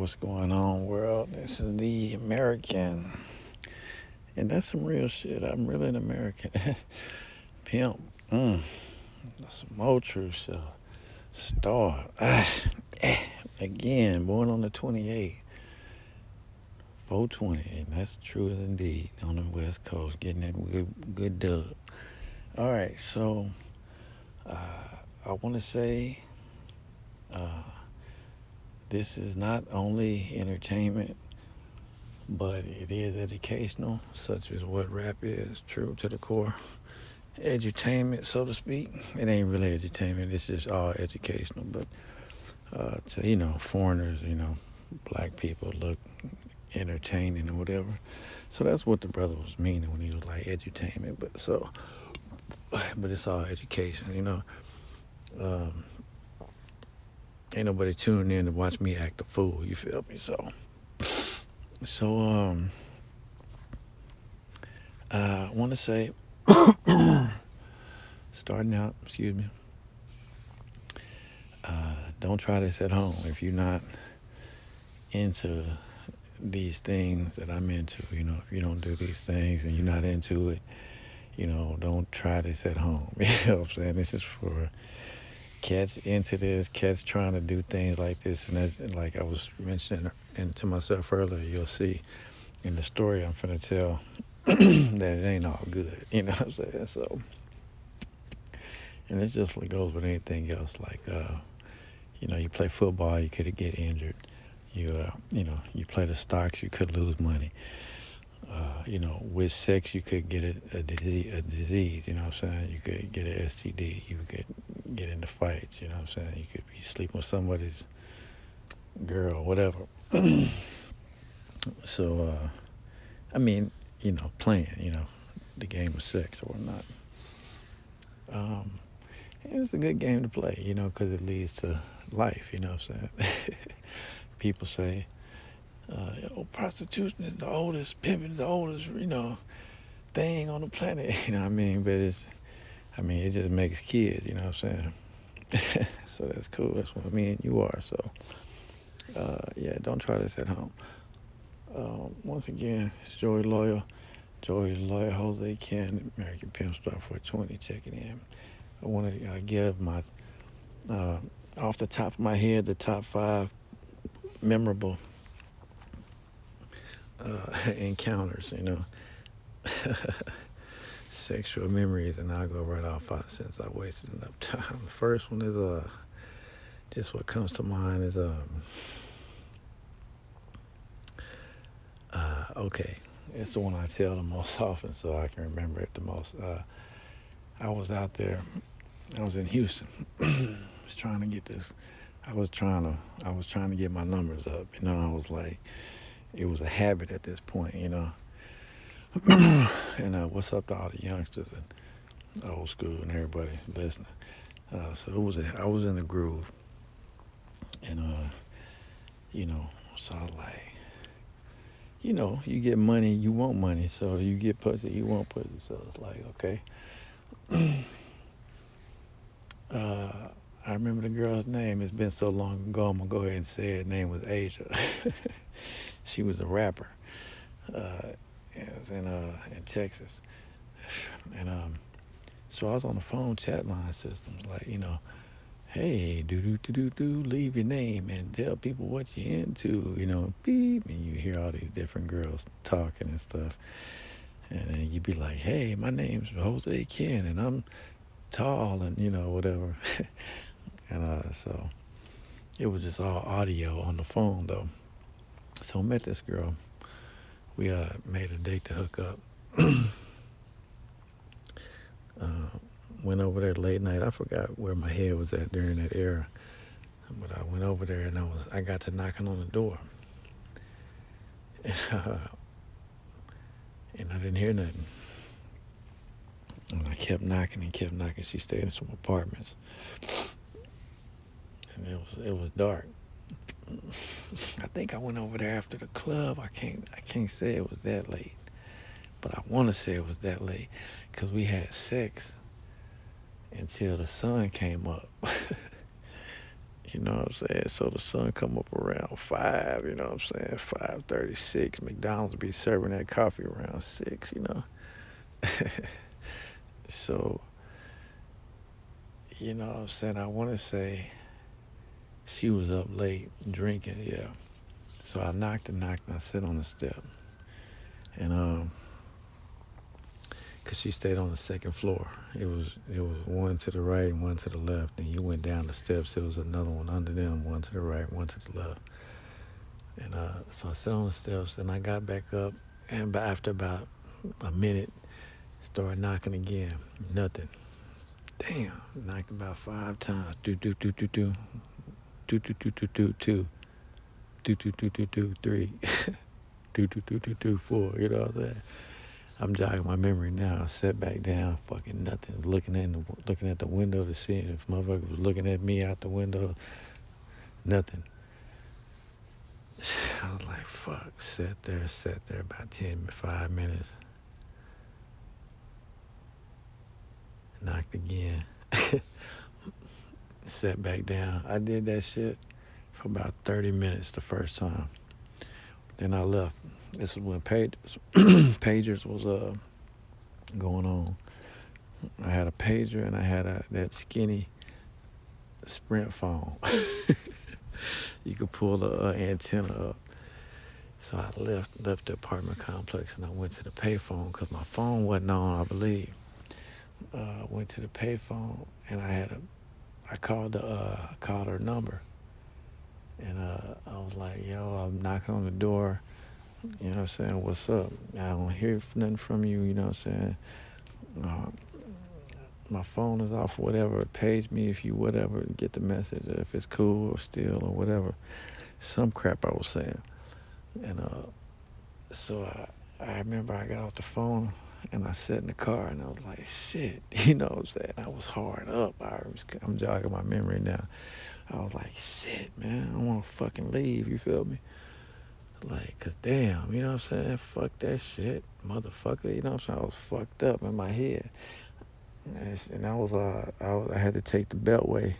what's going on, world? This is the American, and that's some real shit. I'm really an American. Pimp. Mm, that's some more true stuff. Star. Again, born on the 28th, 420, and that's true indeed on the West Coast, getting that good dub. All right, so uh, I want to say uh, this is not only entertainment, but it is educational, such as what rap is, true to the core. Edutainment, so to speak. It ain't really edutainment. It's just all educational. But to foreigners, black people look entertaining or whatever. So that's what the brother was meaning when he was like edutainment. But it's all education. Um, ain't nobody tuning in to watch me act a fool. You feel me? So I want to say, starting out. Excuse me. Don't try this at home if you're not into these things that I'm into. If you don't do these things and you're not into it, don't try this at home. You know what I'm saying? This is for cats into this, cats trying to do things like this. And that's like I was mentioning and to myself earlier, you'll see in the story I'm finna tell that it ain't all good. You know what I'm saying? So, and it just goes with anything else. Like, you play football, you could get injured. You play the stocks, you could lose money. With sex, you could get a disease, you know what I'm saying? You could get an STD, you could get into fights, you know what I'm saying? You could be sleeping with somebody's girl, whatever. So, I mean, playing, the game of sex or whatnot. Um, it's a good game to play, because it leads to life, you know what I'm saying? People say, prostitution is the oldest, pimping is the oldest, thing on the planet. You know what I mean? But it just makes kids. You know what I'm saying? So that's cool. That's what me and you are. So, yeah, don't try this at home. Once again, it's Joey Loyal. Joey Loyal, Jose Ken, American Pimp Star for 20 checking in. I want to give my, uh, off the top of my head, the top five memorable encounters, sexual memories, and I'll go right off since I wasted enough time. The first one is just what comes to mind is okay. It's the one I tell the most often, so I can remember it the most. I was out there. I was in Houston. I was trying to get this. I was trying to get my numbers up. I was like, it was a habit at this point. And what's up to all the youngsters and old school and everybody listening? So I was in the groove, and you know, so I like, you get money, you want money, so you get pussy, you want pussy, so it's like, okay. uh, I remember the girl's name. It's been so long ago. I'm gonna go ahead and say her name was Asia. She was a rapper. It was in Texas, and so I was on the phone chat line systems, like, hey, do, leave your name and tell people what you're into, beep, and you hear all these different girls talking and stuff, and then you be like, hey, my name's Jose Ken, and I'm tall, and whatever, and so it was just all audio on the phone though. So I met this girl. We made a date to hook up. uh, Went over there late night. I forgot where my head was at during that era. But I went over there and I got to knocking on the door, and, and I didn't hear nothing. And I kept knocking and kept knocking. She stayed in some apartments, and it was dark. I think I went over there after the club. I can't say it was that late, but I want to say it was that late because we had sex until the sun came up. You know what I'm saying? So the sun come up around 5, you know what I'm saying? 5:36. McDonald's be serving that coffee around 6, you know. So, you know what I'm saying? I want to say she was up late drinking, yeah. So I knocked and knocked and I sit on the step. And cause she stayed on the second floor. It was one to the right and one to the left. And you went down the steps. There was another one under them, one to the right, one to the left. And so I sat on the steps and I got back up. And after about a minute, started knocking again. Nothing. Damn. Knocked about 5 times. Do do do do do. Do do do do do two. Do do do do do three. Do do do do do four. You know what I'm saying? I'm jogging my memory now. Sat back down, fucking nothing. Looking at the window to see if motherfucker was looking at me out the window. Nothing. I was like, fuck. Sat there about 5 minutes. Knocked again. Sat back down. I did that shit for about 30 minutes the first time. Then I left. This is when pagers was going on. I had a pager and I had that skinny Sprint phone. You could pull the antenna up. So I left the apartment complex and I went to the payphone because my phone wasn't on, I believe. Went to the payphone and I called her number and I was like, yo, I'm knocking on the door. You know what I'm saying? What's up? I don't hear nothing from you. You know what I'm saying? Uh, my phone is off or whatever. Page me if you whatever. Get the message if it's cool or still or whatever. Some crap I was saying. And so I remember I got off the phone and I sat in the car and I was like, shit. You know what I'm saying? I was hard up. I'm jogging my memory now. I was like, shit, man. I want to fucking leave. You feel me? Like, cause damn, you know what I'm saying? Fuck that shit, motherfucker. You know what I'm saying? I was fucked up in my head, and I had to take the Beltway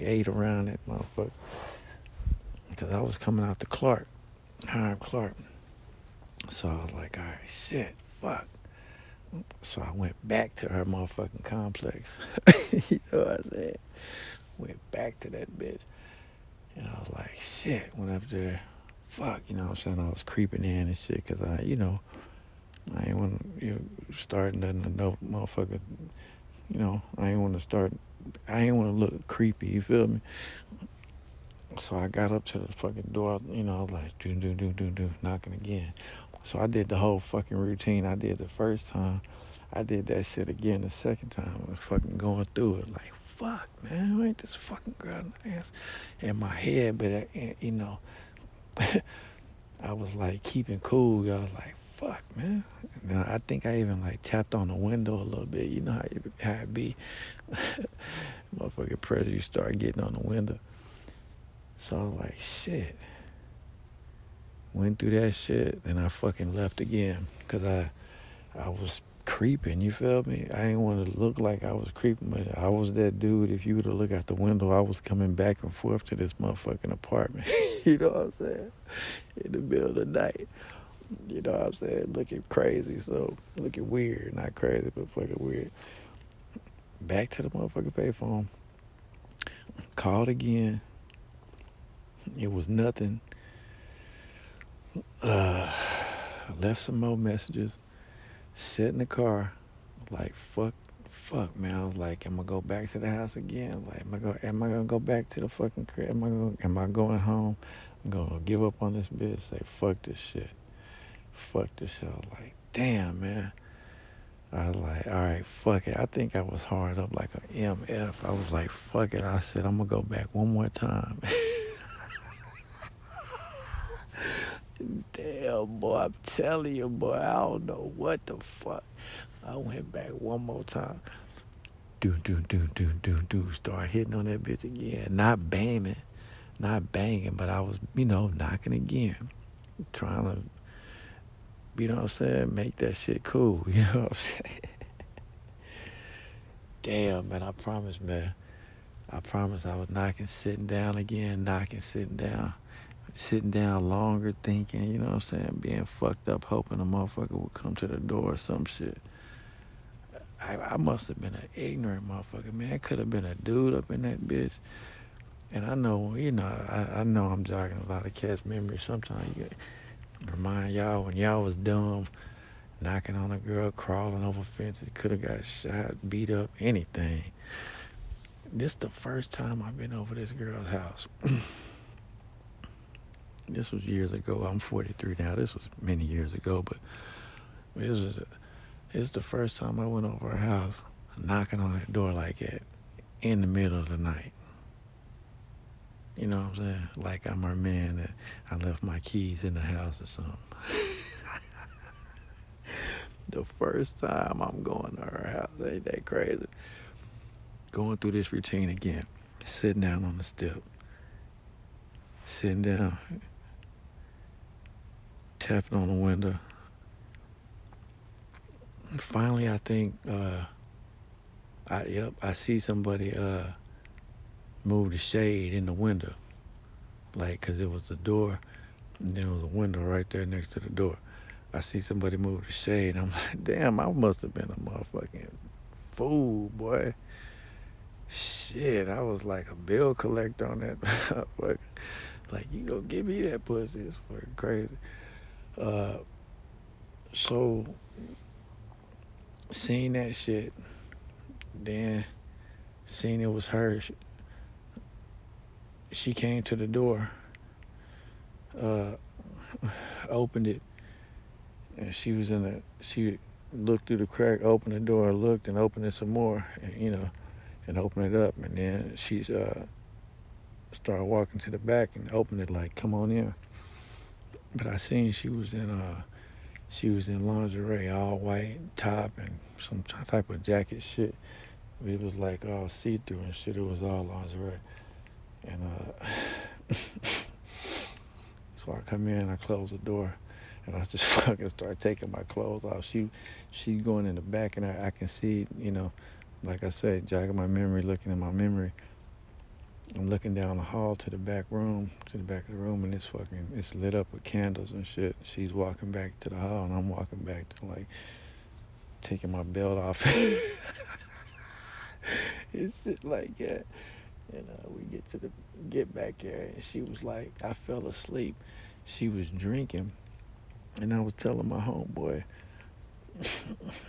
8 around that motherfucker, cause I was coming out to Hiram Clark. So I was like, all right, shit, fuck. So I went back to her motherfucking complex. You know what I'm saying? Went back to that bitch, and I was like, shit. Went up there. Fuck, you know what I'm saying? I was creeping in and shit, cause I ain't want to start nothing, no motherfucker. I ain't want to look creepy. You feel me? So I got up to the fucking door. I was like, do, knocking again. So I did the whole fucking routine I did the first time. I did that shit again the second time. I was fucking going through it like, fuck, man, who ain't this fucking girl in the ass in my head? But I was like keeping cool. I was like, fuck, man. And I think I even like tapped on the window a little bit. You know how it be. Motherfucking pressure, you start getting on the window. So I was like, shit. Went through that shit. Then I fucking left again. Because I was creeping, you feel me? I didn't want to look like I was creeping, but I was that dude. If you were to look out the window, I was coming back and forth to this motherfucking apartment. You know what I'm saying? In the middle of the night. You know what I'm saying? Looking crazy, so looking weird. Not crazy, but fucking weird. Back to the motherfucking payphone. Called again. It was nothing. Left some more messages. Sat in the car. Like, fuck, man. I was like, am I go back to the house again? Like, am I gonna go back to the fucking crib? Am I going home? I'm gonna give up on this bitch. Say, fuck this shit. Fuck this shit. I was like, damn, man. I was like, all right, fuck it. I think I was hard up like an MF. I was like, fuck it. I said, I'm gonna go back one more time. Damn, boy, I'm telling you, boy, I don't know what the fuck. I went back one more time. Do. Start hitting on that bitch again. Not banging, but I was, knocking again. Trying to, you know what I'm saying, make that shit cool. You know what I'm saying? Damn, man, I promise, man. I promise I was knocking, sitting down again, knocking, sitting down longer, thinking, you know what I'm saying, being fucked up, hoping a motherfucker would come to the door or some shit. I must have been an ignorant motherfucker, man. It could have been a dude up in that bitch. And I know, I know I'm jogging a lot of cats' memories. Sometimes you remind y'all when y'all was dumb, knocking on a girl, crawling over fences, could have got shot, beat up, anything. This the first time I've been over this girl's house. This was years ago. I'm 43 now. This was many years ago, but it's the first time I went over her house, knocking on that door like that in the middle of the night. You know what I'm saying? Like I'm her man that I left my keys in the house or something. The first time I'm going to her house, ain't that crazy? Going through this routine again, sitting down on the step, sitting down, tapping on the window. Finally, I think, I see somebody move the shade in the window, like, 'cause it was the door, and there was a window right there next to the door. I see somebody move the shade. I'm like, damn, I must have been a motherfucking fool, boy. Shit, I was like a bill collector on that motherfucker. Like, you go give me that pussy. It's fucking crazy. Uh, so, seeing that shit, then seeing it was her, she came to the door, uh, opened it, and she looked through the crack, opened the door, looked, and opened it some more, and opened it up, and then she started walking to the back and opened it like, come on in. But I seen she was in lingerie, all white top and some type of jacket shit. It was like all see-through and shit. It was all lingerie. And so I come in, I close the door, and I just fucking start taking my clothes off. She going in the back, and I can see, like I said, jogging my memory, looking at my memory. I'm looking down the hall to the back room, to the back of the room, and it's lit up with candles and shit. She's walking back to the hall, and I'm walking back to, like, taking my belt off. It's shit like that. And we get back there, and she was like, I fell asleep. She was drinking, and I was telling my homeboy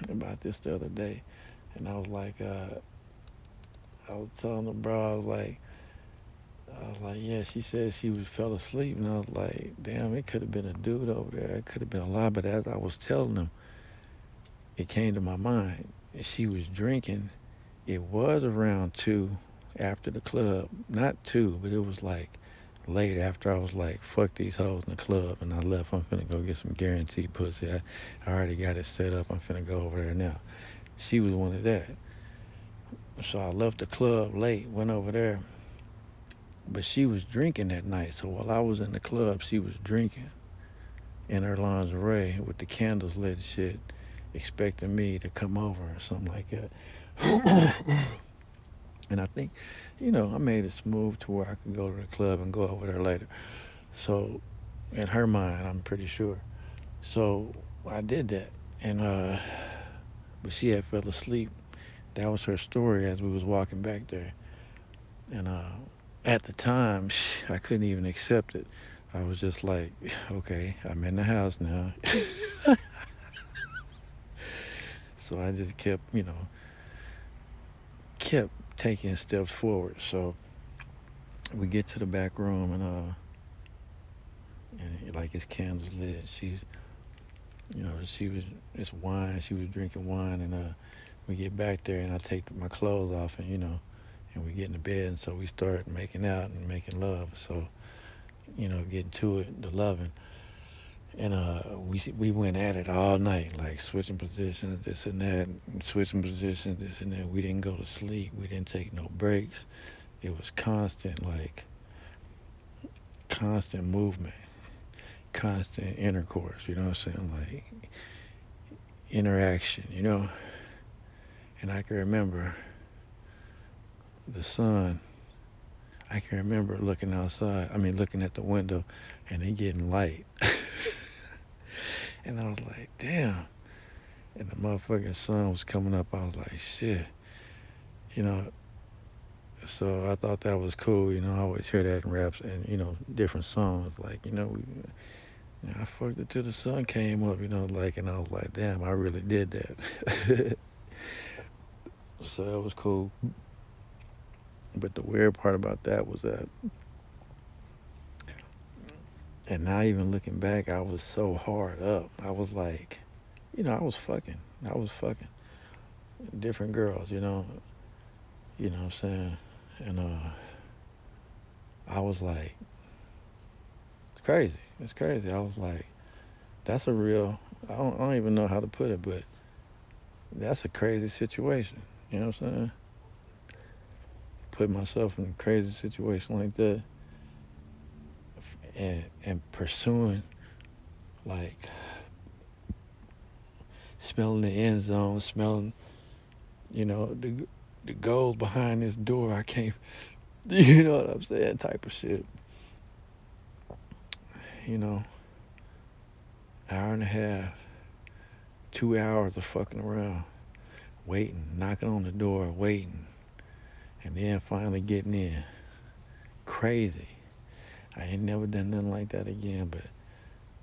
about this the other day, and I was like, I was telling him, bro, I was like, yeah, she said she fell asleep, and I was like, damn, it could have been a dude over there. It could have been a lot, but as I was telling him, it came to my mind. She was drinking. It was around 2 after the club. Not 2, but it was like late after I was like, fuck these hoes in the club, and I left. I'm finna go get some guaranteed pussy. I already got it set up. I'm finna go over there now. She was one of that. So I left the club late, went over there. But she was drinking that night. So while I was in the club, she was drinking in her lingerie with the candles lit and shit, expecting me to come over or something like that. And I think, I made it smooth to where I could go to the club and go over there later. So, in her mind, I'm pretty sure. So, I did that. And, but she had fell asleep. That was her story as we was walking back there. And, at the time, I couldn't even accept it. I was just like, okay, I'm in the house now. So I just kept taking steps forward. So we get to the back room, and like it's candles lit. It's wine. She was drinking wine, and we get back there, and I take my clothes off, and we get in the bed, and so we start making out and making love. So, getting to it, the loving. And we went at it all night, like switching positions, this and that, and switching positions, this and that. We didn't go to sleep. We didn't take no breaks. It was constant movement, constant intercourse. You know what I'm saying? Like interaction. And I can remember the sun. I can remember looking outside. I mean, looking at the window, and it getting light, and I was like, damn. And the motherfucking sun was coming up. I was like, shit, you know. So I thought that was cool. I always hear that in raps and different songs. Like, I fucked it till the sun came up. Like, and I was like, damn, I really did that. So that was cool. But the weird part about that was that, and now even looking back, I was so hard up. I was like, I was fucking. I was fucking different girls. You know what I'm saying? And I was like, it's crazy. It's crazy. I was like, that's a real. I don't even know how to put it, but that's a crazy situation. You know what I'm saying? Put myself in a crazy situation like that, and pursuing, like, smelling the end zone, smelling, the gold behind this door. I can't, you know what I'm saying? Type of shit. You know, hour and a half, 2 hours of fucking around, waiting, knocking on the door, waiting, and then finally getting in. Crazy. I ain't never done nothing like that again, but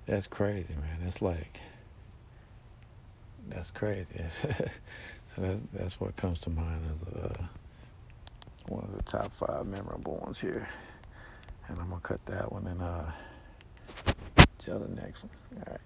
that's crazy, man. That's crazy. So that's what comes to mind as one of the top 5 memorable ones here. And I'm gonna cut that one and tell the next one. All right.